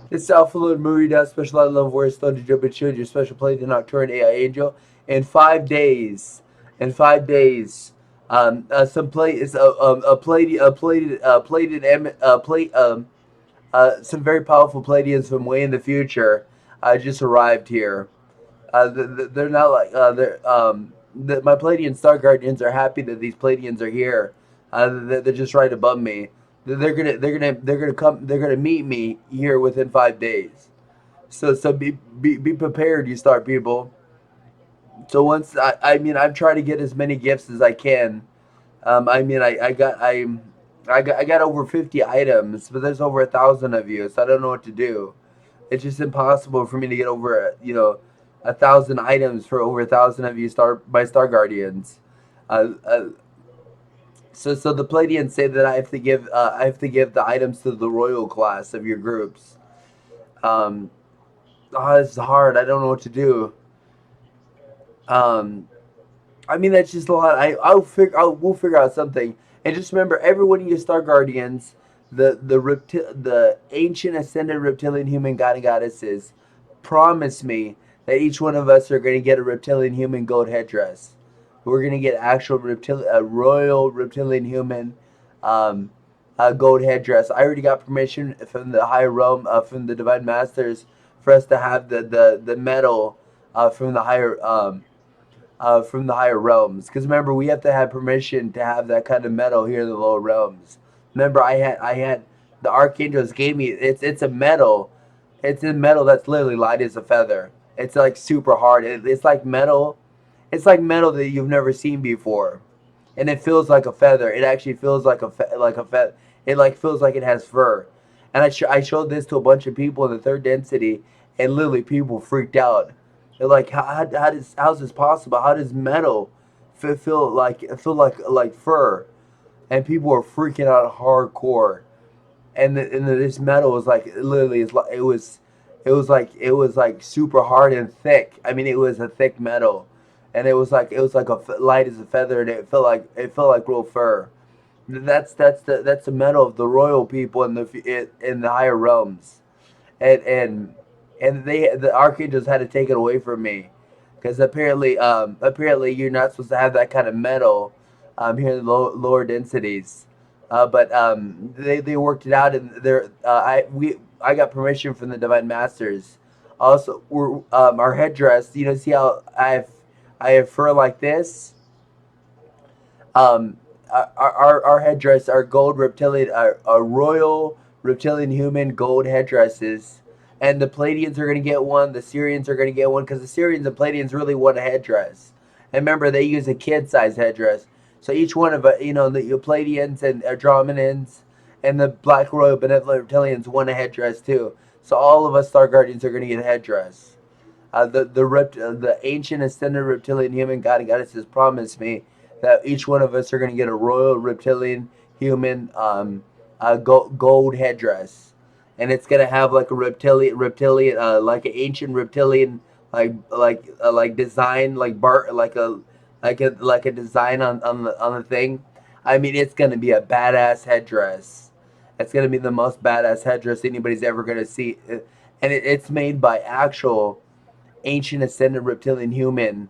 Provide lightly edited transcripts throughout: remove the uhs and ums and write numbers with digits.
It's Alpha Load MuRiDA, special light level voice, thunder jump shield, your special Pleiadian Arcturian AI angel. In 5 days, in 5 days, some play is a plated plated plate some very powerful Pleiadians from way in the future just arrived here. They're not like my Pleiadian Star Guardians are happy that these Pleiadians are here. They're just right above me. They're gonna meet me here within 5 days. So be prepared, you Star people. So once I'm trying to get as many gifts as I can. I mean I got over 50 items, but there's over 1,000 of you, so I don't know what to do. It's just impossible for me to get over 1,000 items for over 1,000 of you Star Guardians. Uh, uh, so the Pleiadians say that I have to give the items to the royal class of your groups. Um, this is hard. I don't know what to do. Um, I mean that's just a lot. We'll figure out something. And just remember, every one of you Star Guardians, the ancient ascended reptilian human god and goddesses, promise me that each one of us are going to get a reptilian human gold headdress. We're going to get actual a royal reptilian human um, gold headdress. I already got permission from the higher realm, from the divine masters, for us to have the medal from the higher realms. Because remember, we have to have permission to have that kind of metal here in the lower realms. Remember, I had the archangels gave me it's a metal. It's a metal that's literally light as a feather. It's like super hard. It's like metal. It's like metal that you've never seen before, and it feels like a feather. It actually feels like like a feather. It like feels like it has fur. And I showed this to a bunch of people in the third density, and literally people freaked out. They're like, how's this possible? How does metal feel like fur? And people were freaking out hardcore. And this metal was like literally it was like super hard and thick. I mean, it was a thick metal, and it was like light as a feather, and it felt like real fur. That's the metal of the royal people in the higher realms, and the archangels had to take it away from me, because apparently you're not supposed to have that kind of metal here in the lower densities. But they worked it out, and I got permission from the divine masters. Also, our headdress. You know, see how I have fur like this. Um, our headdress, our gold reptilian, our royal reptilian human gold headdresses, and the Pleiadians are gonna get one. The Syrians are gonna get one because the Syrians and Pleiadians really want a headdress. And remember, they use a kid-sized headdress. So each one of the Pleiadians and Andromedans and the Black Royal Benevolent Reptilians want a headdress too. So all of us Star Guardians are gonna get a headdress. The ancient ascended reptilian human god and goddesses promised me that each one of us are going to get a royal reptilian human gold headdress, and it's going to have like a reptilian like an ancient reptilian like design like a design on the thing. I mean, it's going to be a badass headdress. It's going to be the most badass headdress anybody's ever going to see, and it's made by actual ancient ascended reptilian human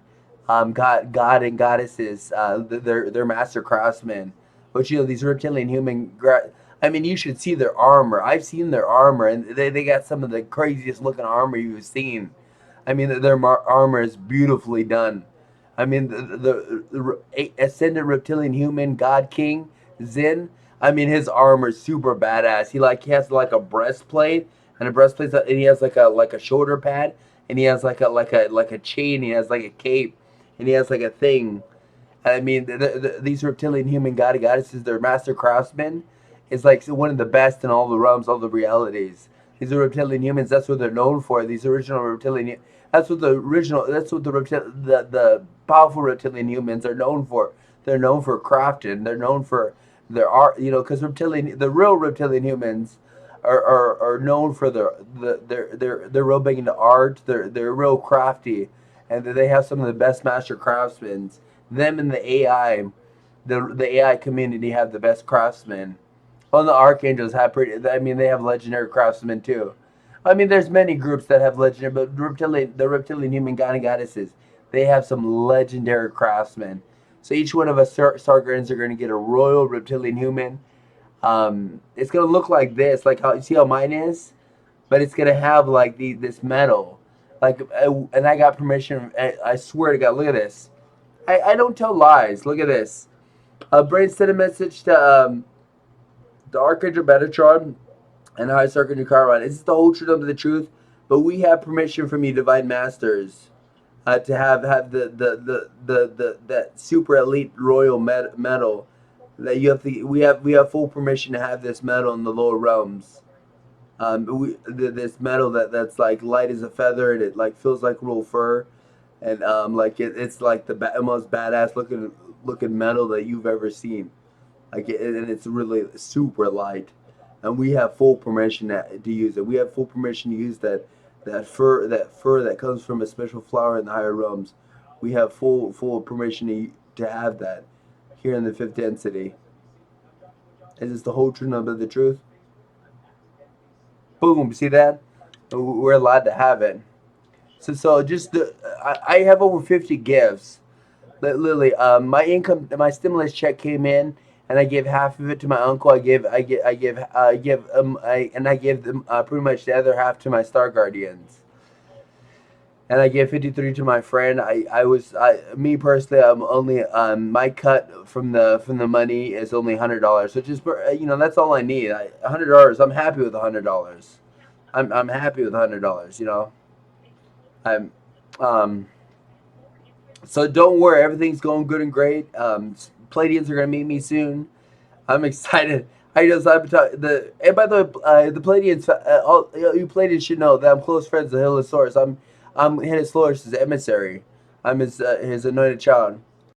god and goddesses. They're master craftsmen. But these reptilian human. I mean, you should see their armor. I've seen their armor, and they got some of the craziest looking armor you've seen. I mean, their armor is beautifully done. I mean, the ascended reptilian human god king Zin. I mean, his armor is super badass. He has like a breastplate and a breastplate, and he has like a shoulder pad, and he has like a chain. He has like a cape, and he has like a thing. And I mean, these reptilian human god and goddesses, their master craftsmen, is like one of the best in all the realms, all the realities. These are reptilian humans. That's what they're known for. These original reptilian. That's what the original. That's what the powerful reptilian humans are known for. They're known for crafting. They're known for their art. Because the real reptilian humans are known for they're real big into art. They're real crafty, and they have some of the best master craftsmen. Them and the AI, the AI community have the best craftsmen. Well, the archangels have pretty. I mean, they have legendary craftsmen too. I mean, there's many groups that have legendary, but the reptilian human god and goddesses, they have some legendary craftsmen. So each one of us Star Guardians are going to get a Royal Reptilian Human. It's going to look like this, like how you see how mine is, but it's going to have like this metal. Like, and I got permission. I swear to God, look at this. I don't tell lies. Look at this. Brain sent a message to the Archangel Metatron and High Archangel Chiron. Is the whole truth of the truth? But we have permission from you, Divine Masters, to have that super elite royal metal that you have to. We have full permission to have this metal in the lower realms. This metal that's like light as a feather, and it like feels like real fur, and like it's like the most badass looking metal that you've ever seen. Like and it's really super light, and we have full permission to use it. We have full permission to use that fur that comes from a special flower in the higher realms. We have full permission to have that here in the fifth density. Is this the whole truth of the truth? Boom! See that? We're allowed to have it. So just I have over 50 gifts. Literally, my income, my stimulus check came in, and I gave half of it to my uncle. I give them pretty much the other half to my Star Guardians, and I gave 53 to my friend. Me personally, I'm only my cut from the money is only $100. So just that's all I need. $100. I'm happy with $100. I'm happy with $100. I'm um. So don't worry, everything's going good and great. Pleiadians are gonna meet me soon. I'm excited. And by the way, the Pleiadians, all you Pleiadians should know that I'm close friends with Hillosaurus. I'm Hillosaurus' emissary. I'm his anointed child.